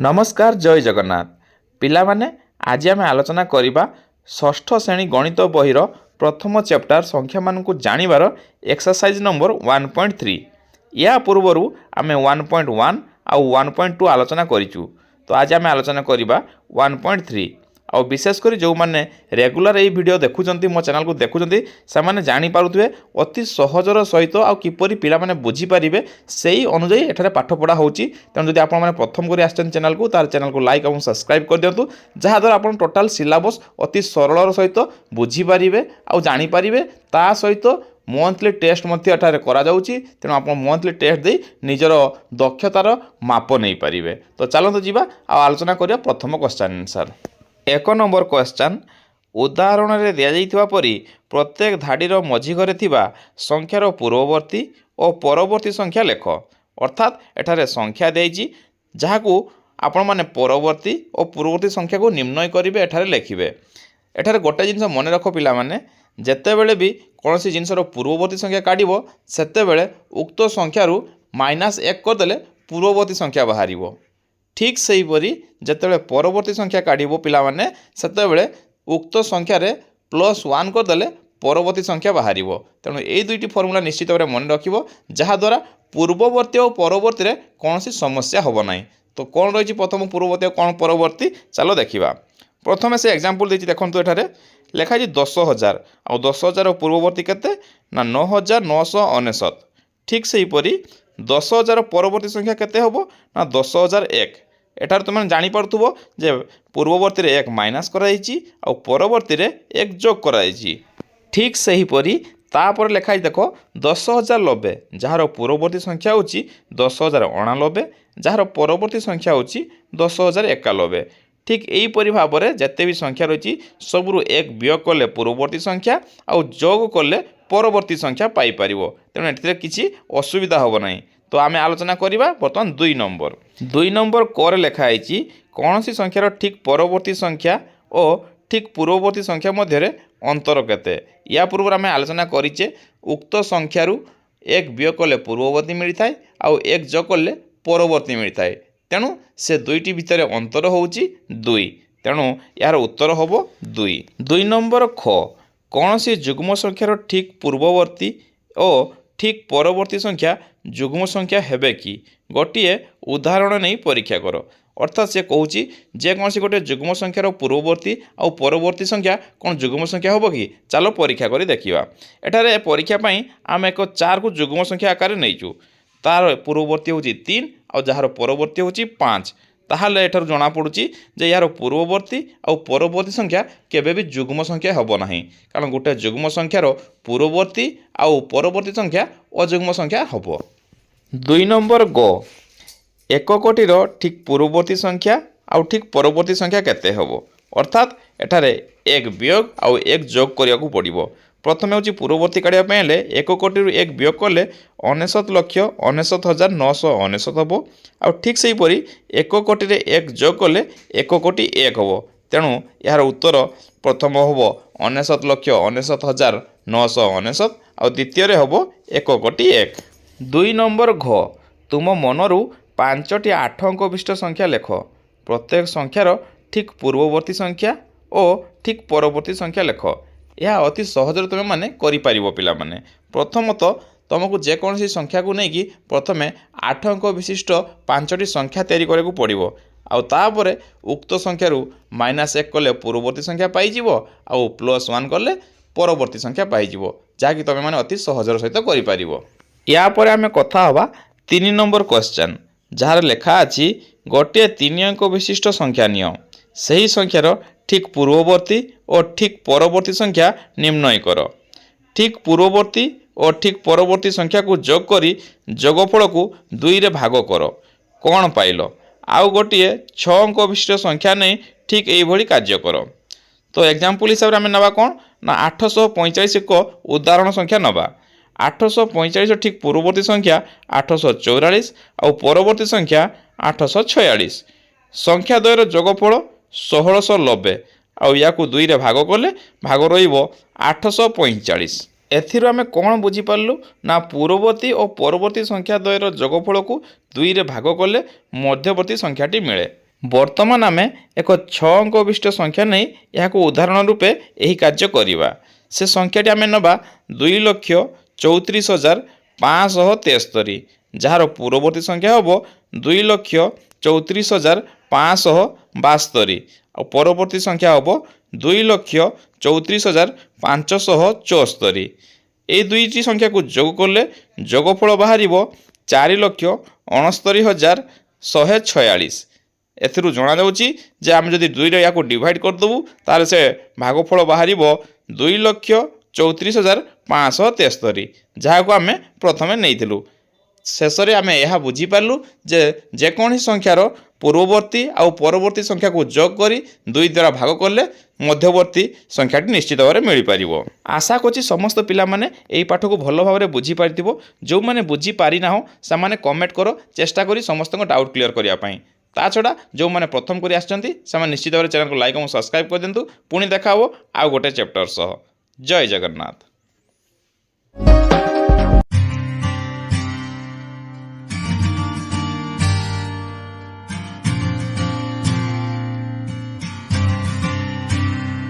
नमस्कार जय जगन्नाथ पिलामाने आज आम आलोचना करिबा षष्ठ श्रेणी गणित बहिर प्रथम चैप्टर संख्या मानकु जानिबार एक्सरसाइज नंबर 1.3 या पूर्वरु आमे 1.1 आउ 1.2 आलोचना करिचु। तो आज आम आलोचना करिबा 1.3 और विशेषकर जो मैंने रेगुलर ये वीडियो देखुंत मो चैनल को देखुंत से जानीपे अति सहजर सहित आउ किपरि पिला माने बुझी पारिबे सेही अनुଯାयी एठारे पाठ पढ़ा होची। तेणु जदि आपण माने प्रथम करी आछन चैनल को तार चैनल को लाइक और सब्सक्राइब कर दियंतु जहा द्वारा आपण टोटल सिलेबस अति सरलर सहित बुझी पारिबे आउ जानी पारिबे ता सहित मंथली टेस्ट मध्य एठारे करा जाउची। तेणु आपण मंथली टेस्ट दे निजर दक्षतार माप नहीं पारिबे। तो चलंतु जीवा आ आलोचना करिया प्रथम क्वेश्चन आंसर। एक नंबर क्वेश्चन उदाहरण में दिया परी प्रत्येक धाड़ीर मझी घरे थिबा संख्यार पूर्ववर्ती और परवर्ती संख्या लेख। अर्थात एठारे संख्या देइछि जहाकू आपण माने परवर्ती और पूर्ववर्ती संख्या को निर्णय करेंगे एठारे लिखिबे। एठारे गोटे जिनस मन रख पिला माने जेतेबेले भी कौन सी जिनसर पूर्ववर्ती संख्या काढ़ सेतेबेले उक्त संख्यारू -1 करदेले पूर्ववर्ती संख्या बाहरिबो। ठीक सेहीपरि जितेबाला परवर्ती संख्या काढ़ पिला माने सेतेबेले उक्त संख्यार +1 करदेले परवर्ती संख्या बाहर। तेणु ये दुईटी फर्मुला निश्चित भाव मन रखिबो जहाद्वारा पूर्ववर्ती और परवर्ती रे कौन सी समस्या होब ना। तो कौन रही प्रथम पूर्ववर्ती और कौन परवर्ती चलो देखा। प्रथम से एग्जांपल देछि देखंतु एठारे लेखाई 10,000 और 10,000 पूर्ववर्ती केते ना 9,999। ठीक सेहीपरि 10,000 परवर्ती संख्या केते होबो ना 10,001। एठार तुम जानी पारथुबो जे पूर्ववर्ती रे 1 माइनस कराइछि और परवर्ती रे 1 जोग कराइछि। ठीक सेहीपरि तापर लेखाई देखो 10,090 जार पूर्ववर्ती संख्या होछि 10,089 जार परवर्ती संख्या होछि 10,091। ठीक यहीपरि भाव में जिते भी संख्या रही सबरू 1 वियोग कले पूर्ववर्ती संख्या और जोग कले परवर्ती संख्या पाइपर। तेणु एठिरे किसी असुविधा होब ना। तो आम आलोचना करवा बर्तमान 2 नंबर कर लिखाई कौन सी संख्यार ठीक परवर्ती संख्या और ठीक पूर्ववर्ती संख्या मध्य अंतर केते। या पूर्व आम आलोचना करिचे उक्त संख्यारू 1 वियोग कले पूर्ववर्ती मिलता है और 1 जोग कले परवर्ती मिलता है। तेणु से दुईटी भितर अंतर होउची 2। तेणु यार उत्तर होबो 2 नंबर ख कौन सी जुग्म संख्यार ठीक पूर्ववर्ती और ठीक परवर्ती संख्या जुग्म संख्या हेबे कि गोटे उदाहरण नहीं परीक्षा कर। अर्थात से कहूँ जेकोसी गोटे जुग्म संख्यार पूर्ववर्ती और परवर्ती संख्या कौन जुग्म संख्या होबो कि चलो परीक्षा करी देखिबा। एठारे परीक्षा पई आम एक 4 को जुग्म संख्या आकार नहींचु तार पूर्ववर्ती होची 3 और जार परवर्ती होची 5। ताहले एठार जना पड़ुची जे यार पूर्ववर्ती और परवर्ती संख्या केबे भी जुग्म संख्या होबो नाही कारण गोटे जुग्म संख्यार पूर्ववर्ती और परवर्ती संख्या अजुग्म संख्या होबो। 2 नंबर ग एक कोटीर ठीक पूर्ववर्ती संख्या और ठीक परवर्ती संख्या केते होबो। अर्थात एठारे 1 वियोग और 1 जोग करिया को पड़िबो। प्रथम हूँ पूर्ववर्ती काढ़ा हेल्ले 1 कोटी 1 वियोग कले 99,99,999 हम और ठीक से हीपरी 1 कोटी 1 जोग कले 1 कोटी 1 हम। तेणु यार उत्तर प्रथम हम 99,99,999 और द्वितीय हम 1 कोटी 1। 2 नंबर घ तुम मनरू 5टी 8 अंक विशिष्ट संख्या लेख। प्रत्येक संख्यार ठीक पूर्ववर्ती संख्या और ठीक परवर्ती संख्या लेख। यह अति सहज तुम मैंने कर पिला माने। प्रथमतः तुमको जेकोसी संख्या को लेकिन प्रथम 8 अंक विशिष्ट 5टी संख्या तैयारी करने को पड़ो आउे उक्त संख्यारू -1 कले पूर्ववर्ती संख्या पाइज आउ +1 कले परवर्ती संख्या पाइज जहाँकि तुम मैंने अति सहजर सहित कर। यापर आम कथा हवा 3 नंबर क्वेश्चन जार लेखा अच्छी गोटे 3 अंक विशिष्ट संख्या निय सही संख्यार ठीक पूर्ववर्ती और ठीक परवर्ती संख्या निर्णय कर। ठीक पूर्ववर्ती और ठीक परवर्ती संख्या को जोग करी जोगफल को 2 रे भाग कर कौन पाइल आउ गोटे 6 अंक विशिष्ट संख्या नहीं ठीक यही कार्य कर। तो एग्जांपल हिसाब से आम नवा कौन ना 845 एक उदाहरण संख्या नवा। 845 ठीक पूर्ववर्ती संख्या 844 और परवर्ती संख्या 846। संख्या द्वयर जोगफल 1690 आउ या 2 रे भाग कले भाग रहिबो 845। एथिरो आमे कौन बुझीपारू ना पूर्ववर्ती और परवर्ती संख्या द्वयर जोगफल को 2 रे भाग कले मध्यवर्ती संख्याटी मिले ବର୍ତ୍ତମାନ ଆମେ ଏକ 6 ଅଙ୍କ ବିଶିଷ୍ଟ ସଂଖ୍ୟା ନେଇ ଏହାକୁ ଉଦାହରଣ ରୂପେ ଏହି କାର୍ଯ୍ୟ କରିବା। ସେ ସଂଖ୍ୟାଟି ଆମେ ନେବା 2,34,573, ଯାହାର ପୂର୍ବବର୍ତ୍ତୀ ସଂଖ୍ୟା ହେବ 2,34,572 ଆଉ ପରବର୍ତ୍ତୀ ସଂଖ୍ୟା ହେବ 2,34,574। এই দুইটি সংখ্যাକୁ যোগ কলে যোগফଳ বাহারিব 4,69,146। এথিরু জনাযাଉଛି যে আমি যদি 2ରେ ইয়াକୁ ডিভাইড କରିଦେବୁ ତାହେଲେ ସେ ଭାଗଫଳ ବାହାରିବ 2,34,573, ଯାହାକୁ ଆମେ ପ୍ରଥମେ ନେଇଥିଲୁ। ଶେଷରେ ଆମେ ଏହା ବୁଝିପାରିଲୁ ଯେ ଯେକୌଣସି ସଂଖ୍ୟାର ପୂର୍ବବର୍ତ୍ତୀ ଆଉ ପରବର୍ତ୍ତୀ ସଂଖ୍ୟାକୁ ଯୋଗ କରି 2 ଦ୍ୱାରା ଭାଗ କଲେ ମଧ୍ୟବର୍ତ୍ତୀ ସଂଖ୍ୟାଟି ନିଶ୍ଚିତ ଭାବରେ ମିଳିପାରିବ। ଆଶା କରୁଛି ସମସ୍ତ ପିଲାମାନେ ଏହି ପାଠକୁ ଭଲ ଭାବରେ ବୁଝିପାରିଥିବ। ଯେଉଁମାନେ ବୁଝିପାରିନାହଁ ସେମାନେ କମେଣ୍ଟ କର, ଚେଷ୍ଟା କରି ସମସ୍ତଙ୍କ ଡାଉଟ୍ କ୍ଲିୟର କରିବା ପାଇଁ। ତା ଛଡ଼ା ଯେଉଁମାନେ ପ୍ରଥମ କରି ଆସିଛନ୍ତି ସେମାନେ ନିଶ୍ଚିତ ଭାବରେ ଚ୍ୟାନେଲକୁ ଲାଇକ୍ ଏବଂ ସବସ୍କ୍ରାଇବ୍ କରିଦିଅନ୍ତୁ। ପୁଣି ଦେଖା ହେବ ଆଉ ଗୋଟେ ଚ୍ୟାପ୍ଟର ସହ। ଜୟ ଜଗନ୍ନାଥ।